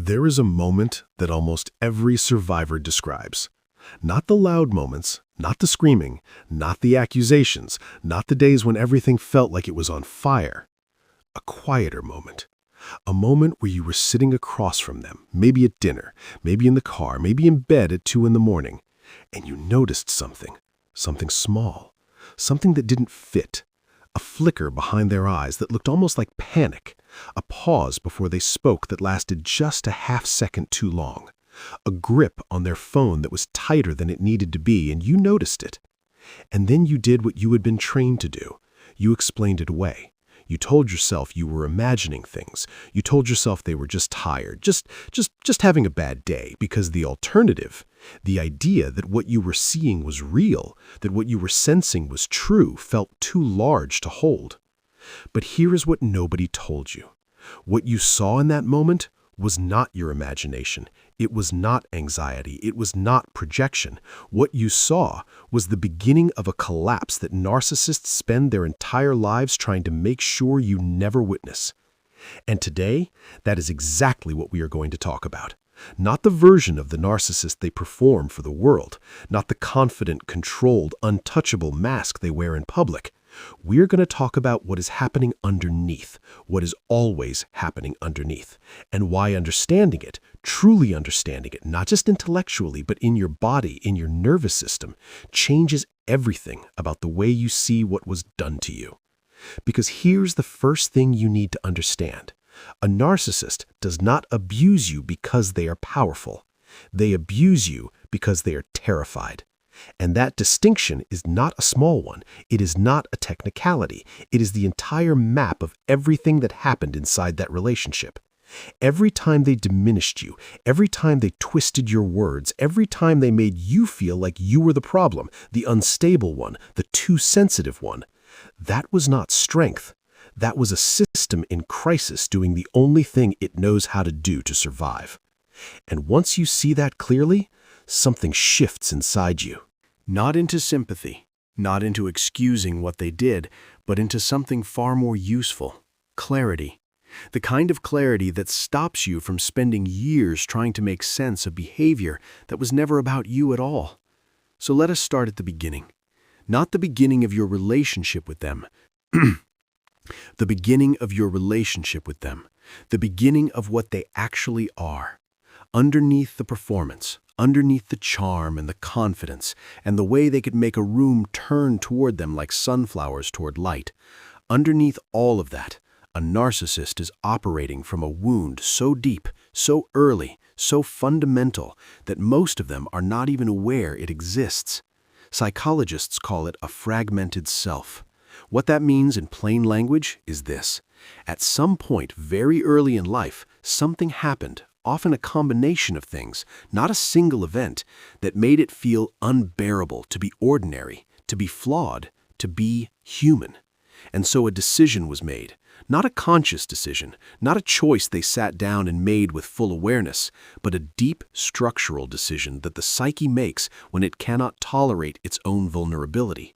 There is a moment that almost every survivor describes. Not the loud moments, not the screaming, not the accusations, not the days when everything felt like it was on fire. A quieter moment. A moment where you were sitting across from them, maybe at dinner, maybe in the car, maybe in bed at 2 in the morning, and you noticed something small, something that didn't fit. A flicker behind their eyes that looked almost like panic. A pause before they spoke that lasted just a half second too long. A grip on their phone that was tighter than it needed to be, and you noticed it. And then you did what you had been trained to do. You explained it away. You told yourself you were imagining things. You told yourself they were just tired, just having a bad day, because the alternative, the idea that what you were seeing was real, that what you were sensing was true, felt too large to hold. But here is what nobody told you. What you saw in that moment was not your imagination. It was not anxiety. It was not projection. What you saw was the beginning of a collapse that narcissists spend their entire lives trying to make sure you never witness. And today, that is exactly what we are going to talk about. Not the version of the narcissist they perform for the world, not the confident, controlled, untouchable mask they wear in public. We're going to talk about what is happening underneath, what is always happening underneath, and why understanding it, truly understanding it, not just intellectually, but in your body, in your nervous system, changes everything about the way you see what was done to you. Because here's the first thing you need to understand. A narcissist does not abuse you because they are powerful. They abuse you because they are terrified. And that distinction is not a small one. It is not a technicality. It is the entire map of everything that happened inside that relationship. Every time they diminished you, every time they twisted your words, every time they made you feel like you were the problem, the unstable one, the too sensitive one, that was not strength. That was a system in crisis doing the only thing it knows how to do to survive. And once you see that clearly, something shifts inside you. Not into sympathy, not into excusing what they did, but into something far more useful: clarity. The kind of clarity that stops you from spending years trying to make sense of behavior that was never about you at all. So let us start at the beginning. Not the beginning of your relationship with them. The beginning of your relationship with them. The beginning of what they actually are. Underneath the performance, underneath the charm and the confidence, and the way they could make a room turn toward them like sunflowers toward light. Underneath all of that, a narcissist is operating from a wound so deep, so early, so fundamental that most of them are not even aware it exists. Psychologists call it a fragmented self. What that means in plain language is this: at some point very early in life, something happened, often a combination of things, not a single event, that made it feel unbearable to be ordinary, to be flawed, to be human. And so a decision was made. Not a conscious decision, not a choice they sat down and made with full awareness, but a deep structural decision that the psyche makes when it cannot tolerate its own vulnerability.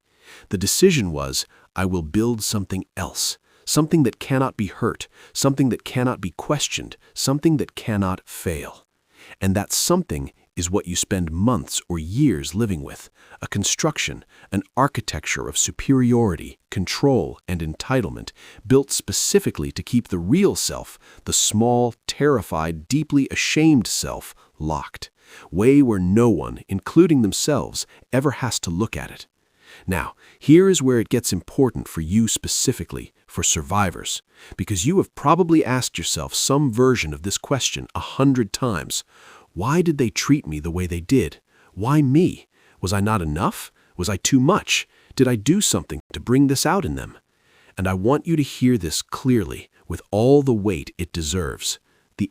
The decision was, I will build something else, something that cannot be hurt, something that cannot be questioned, something that cannot fail. And that something is what you spend months or years living with: a construction, an architecture of superiority, control, and entitlement, built specifically to keep the real self, the small, terrified, deeply ashamed self, locked, way where no one, including themselves, ever has to look at it. Now, here is where it gets important for you specifically, for survivors, because you have probably asked yourself some version of this question 100 times. Why did they treat me the way they did? Why me? Was I not enough? Was I too much? Did I do something to bring this out in them? And I want you to hear this clearly, with all the weight it deserves.